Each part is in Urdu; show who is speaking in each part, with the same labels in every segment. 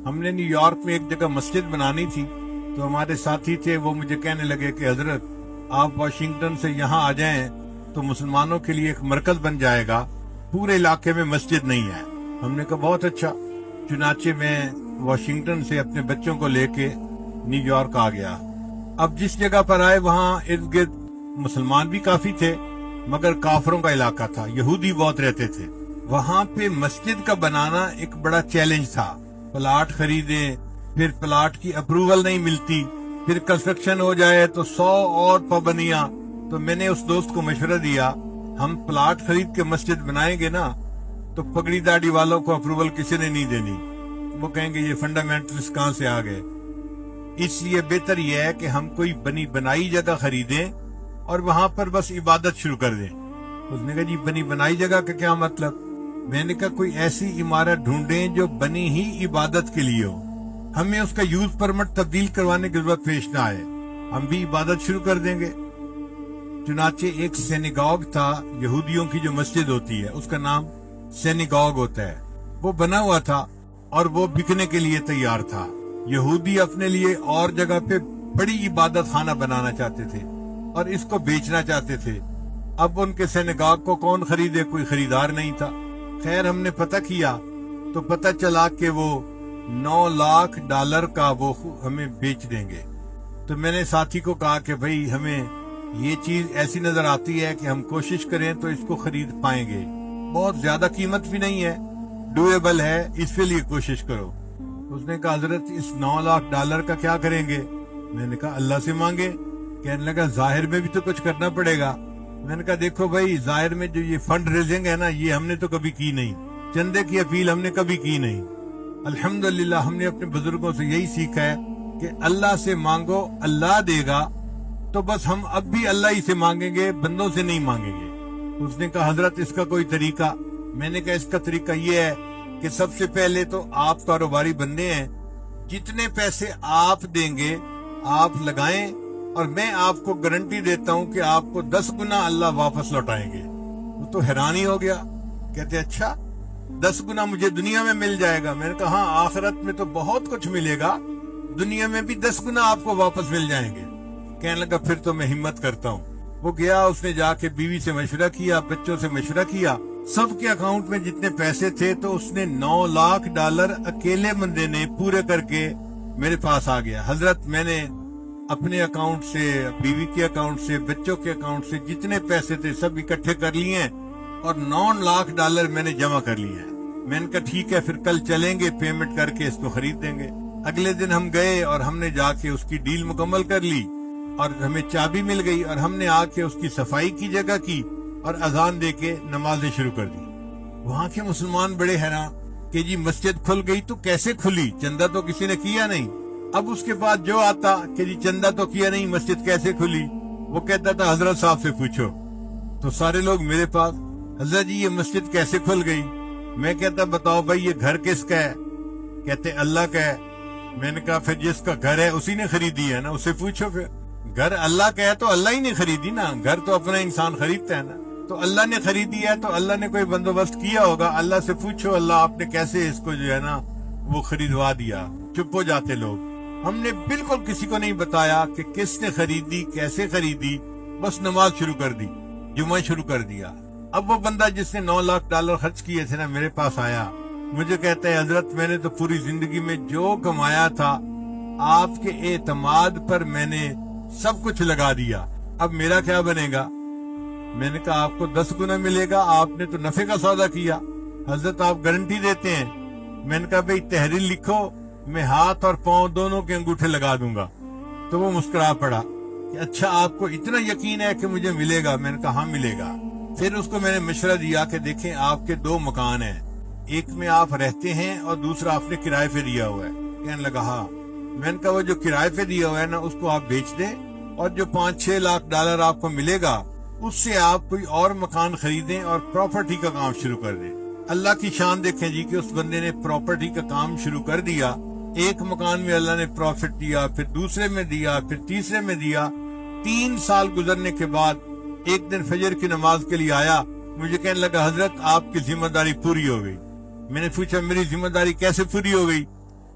Speaker 1: ہم نے نیو یارک میں ایک جگہ مسجد بنانی تھی، تو ہمارے ساتھی تھے، وہ مجھے کہنے لگے کہ حضرت آپ واشنگٹن سے یہاں آ جائیں تو مسلمانوں کے لیے ایک مرکز بن جائے گا، پورے علاقے میں مسجد نہیں ہے۔ ہم نے کہا بہت اچھا، چنانچہ میں واشنگٹن سے اپنے بچوں کو لے کے نیو یارک آ گیا۔ اب جس جگہ پر آئے وہاں ارد گرد مسلمان بھی کافی تھے، مگر کافروں کا علاقہ تھا، یہودی بہت رہتے تھے۔ وہاں پہ مسجد کا بنانا ایک بڑا چیلنج تھا، پلاٹ خریدیں، پھر پلاٹ کی اپروول نہیں ملتی، پھر کنسٹرکشن ہو جائے تو 100 اور پابندیاں۔ تو میں نے اس دوست کو مشورہ دیا، ہم پلاٹ خرید کے مسجد بنائیں گے نا تو پگڑی داڑھی والوں کو اپروول کسی نے نہیں دینی، وہ کہیں گے یہ فنڈامنٹلسٹ کہاں سے آ گئے۔ اس لیے بہتر یہ ہے کہ ہم کوئی بنی بنائی جگہ خریدیں اور وہاں پر بس عبادت شروع کر دیں۔ اس نے کہا جی بنی بنائی جگہ کا کیا مطلب؟ میں نے کہا کوئی ایسی عمارت ڈھونڈیں جو بنی ہی عبادت کے لیے ہو، ہمیں اس کا یوز پرمٹ تبدیل کروانے کی ضرورت پیش نہ آئے، ہم بھی عبادت شروع کر دیں گے۔ چنانچہ ایک سینیگاگ تھا، یہودیوں کی جو مسجد ہوتی ہے اس کا نام سینیگاگ ہوتا ہے، وہ بنا ہوا تھا اور وہ بکنے کے لیے تیار تھا۔ یہودی اپنے لیے اور جگہ پہ بڑی عبادت خانہ بنانا چاہتے تھے اور اس کو بیچنا چاہتے تھے۔ اب ان کے سینیگاگ کو کون خریدے؟ کوئی خریدار نہیں تھا۔ خیر ہم نے پتہ کیا تو پتہ چلا کہ وہ $9 لاکھ کا وہ ہمیں بیچ دیں گے۔ تو میں نے ساتھی کو کہا کہ بھئی ہمیں یہ چیز ایسی نظر آتی ہے کہ ہم کوشش کریں تو اس کو خرید پائیں گے، بہت زیادہ قیمت بھی نہیں ہے، ڈویبل ہے، اس کے لیے کوشش کرو۔ اس نے کہا حضرت اس $9 لاکھ کا کیا کریں گے؟ میں نے کہا اللہ سے مانگے۔ کہنے لگا ظاہر میں بھی تو کچھ کرنا پڑے گا۔ میں نے کہا دیکھو بھائی، ظاہر میں جو یہ فنڈ ریزنگ ہے نا، یہ ہم نے تو کبھی کی نہیں، چندے کی اپیل ہم نے کبھی کی نہیں۔ الحمدللہ ہم نے اپنے بزرگوں سے یہی سیکھا ہے کہ اللہ سے مانگو، اللہ دے گا، تو بس ہم اب بھی اللہ ہی سے مانگیں گے، بندوں سے نہیں مانگیں گے۔ اس نے کہا حضرت اس کا کوئی طریقہ؟ میں نے کہا اس کا طریقہ یہ ہے کہ سب سے پہلے تو آپ کاروباری بندے ہیں، جتنے پیسے آپ دیں گے آپ لگائیں، اور میں آپ کو گارنٹی دیتا ہوں کہ آپ کو 10 گنا اللہ واپس لوٹائیں گے۔ وہ تو حیران ہی ہو گیا، کہتے اچھا 10 گنا مجھے دنیا میں مل جائے گا؟ میں نے کہا ہاں، آخرت میں تو بہت کچھ ملے گا، دنیا میں بھی 10 گنا آپ کو واپس مل جائیں گے۔ کہنے لگا پھر تو میں ہمت کرتا ہوں۔ وہ گیا، اس نے جا کے بیوی سے مشورہ کیا، بچوں سے مشورہ کیا، سب کے اکاؤنٹ میں جتنے پیسے تھے تو اس نے $9 لاکھ اکیلے بندے نے پورے کر کے میرے پاس آ گیا۔ حضرت میں نے اپنے اکاؤنٹ سے، بیوی کے اکاؤنٹ سے، بچوں کے اکاؤنٹ سے جتنے پیسے تھے سب اکٹھے کر لیے ہیں اور $9 لاکھ میں نے جمع کر لیے ہیں۔ میں نے کہا ٹھیک ہے، پھر کل چلیں گے، پیمنٹ کر کے اس کو خرید دیں گے۔ اگلے دن ہم گئے اور ہم نے جا کے اس کی ڈیل مکمل کر لی اور ہمیں چابی مل گئی، اور ہم نے آ کے اس کی صفائی کی جگہ کی اور اذان دے کے نمازیں شروع کر دی۔ وہاں کے مسلمان بڑے حیران کہ جی مسجد کھل گئی تو کیسے کھلی؟ چندہ تو کسی نے کیا نہیں۔ اب اس کے بعد جو آتا کہ جی چندہ تو کیا نہیں، مسجد کیسے کھلی؟ وہ کہتا تھا حضرت صاحب سے پوچھو۔ تو سارے لوگ میرے پاس، حضرت جی یہ مسجد کیسے کھل گئی؟ میں کہتا بتاؤ بھائی یہ گھر کس کا ہے؟ کہتے اللہ کا ہے۔ میں نے کہا پھر جس کا گھر ہے اسی نے خریدی ہے نا، اسے پوچھو۔ پھر گھر اللہ کا ہے تو اللہ ہی نے خریدی نا، گھر تو اپنا انسان خریدتا ہے نا، تو اللہ نے خریدی ہے تو اللہ نے کوئی بندوبست کیا ہوگا، اللہ سے پوچھو اللہ آپ نے کیسے اس کو جو ہے نا وہ خریدوا دیا۔ چپ ہو جاتے لوگ۔ ہم نے بالکل کسی کو نہیں بتایا کہ کس نے خریدی، کیسے خریدی، بس نماز شروع کر دی، جمعہ شروع کر دیا۔ اب وہ بندہ جس نے $9 لاکھ خرچ کیے تھے نا میرے پاس آیا، مجھے کہتا ہے حضرت میں نے تو پوری زندگی میں جو کمایا تھا آپ کے اعتماد پر میں نے سب کچھ لگا دیا، اب میرا کیا بنے گا؟ میں نے کہا آپ کو 10 گنا ملے گا، آپ نے تو نفع کا سودا کیا۔ حضرت آپ گارنٹی دیتے ہیں؟ میں نے کہا بھئی تحریر لکھو، میں ہاتھ اور پاؤں دونوں کے انگوٹھے لگا دوں گا۔ تو وہ مسکرا پڑا کہ اچھا آپ کو اتنا یقین ہے کہ مجھے ملے گا؟ میں نے کہا ہاں ملے گا۔ پھر اس کو میں نے مشورہ دیا کہ دیکھیں آپ کے 2 مکان ہیں، ایک میں آپ رہتے ہیں اور دوسرا آپ نے کرائے پہ دیا ہوا ہے۔ کہنے لگا ہاں۔ میں نے کہا وہ جو کرائے پہ دیا ہوا ہے نا اس کو آپ بیچ دیں، اور جو $5-6 لاکھ آپ کو ملے گا اس سے آپ کوئی اور مکان خریدیں اور پراپرٹی کا کام شروع کر دیں۔ اللہ کی شان دیکھیں جی کہ اس بندے نے پراپرٹی کا کام شروع کر دیا۔ ایک مکان میں اللہ نے پروفٹ دیا، پھر دوسرے میں دیا، پھر تیسرے میں دیا۔ 3 سال گزرنے کے بعد ایک دن فجر کی نماز کے لیے آیا، مجھے کہنے لگا حضرت آپ کی ذمہ داری پوری ہو گئی۔ میں نے پوچھا میری ذمہ داری کیسے پوری ہو گئی؟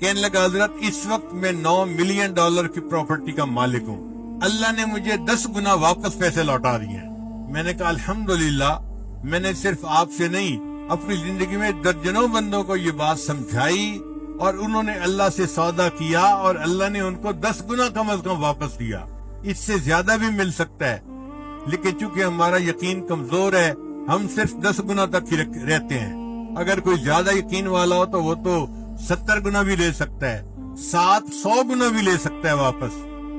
Speaker 1: کہنے لگا حضرت اس وقت میں $9 ملین کی پراپرٹی کا مالک ہوں، اللہ نے مجھے 10 گنا واپس پیسے لوٹا دیے ہیں۔ میں نے کہا الحمدللہ، میں نے صرف آپ سے نہیں اپنی زندگی میں درجنوں بندوں کو یہ بات سمجھائی اور انہوں نے اللہ سے سودا کیا اور اللہ نے ان کو 10 گنا کم از کم واپس دیا۔ اس سے زیادہ بھی مل سکتا ہے، لیکن چونکہ ہمارا یقین کمزور ہے ہم صرف 10 گنا تک ہی رہتے ہیں۔ اگر کوئی زیادہ یقین والا ہو تو وہ تو 70 گنا بھی لے سکتا ہے، 100 گنا بھی لے سکتا ہے واپس،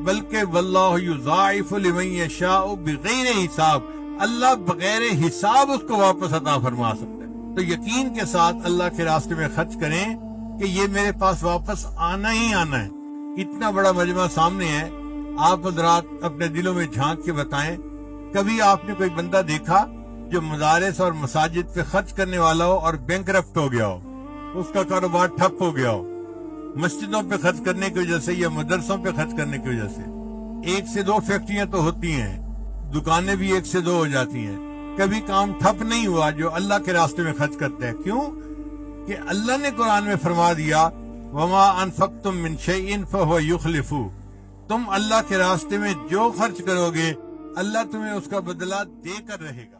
Speaker 1: بلکہ واللہ یضاعف لمن یشاء بغیر حساب، اللہ بغیر حساب اس کو واپس عطا فرما سکتا ہے۔ تو یقین کے ساتھ اللہ کے راستے میں خرچ کریں کہ یہ میرے پاس واپس آنا ہی آنا ہے۔ اتنا بڑا مجمع سامنے ہے، آپ حضرات اپنے دلوں میں جھانک کے بتائیں، کبھی آپ نے کوئی بندہ دیکھا جو مدارس اور مساجد پہ خرچ کرنے والا ہو اور بینکرپٹ ہو گیا ہو، اس کا کاروبار ٹھپ ہو گیا ہو، مسجدوں پہ خرچ کرنے کی وجہ سے یا مدرسوں پہ خرچ کرنے کی وجہ سے؟ 1 سے 2 فیکٹریاں تو ہوتی ہیں، دکانیں بھی 1 سے 2 ہو جاتی ہیں، کبھی کام ٹھپ نہیں ہوا جو اللہ کے راستے میں خرچ کرتا ہے۔ کیوں کہ اللہ نے قرآن میں فرما دیا وما انفقتم من شیء فهو یخلفہ، تم اللہ کے راستے میں جو خرچ کرو گے اللہ تمہیں اس کا بدلہ دے کر رہے گا۔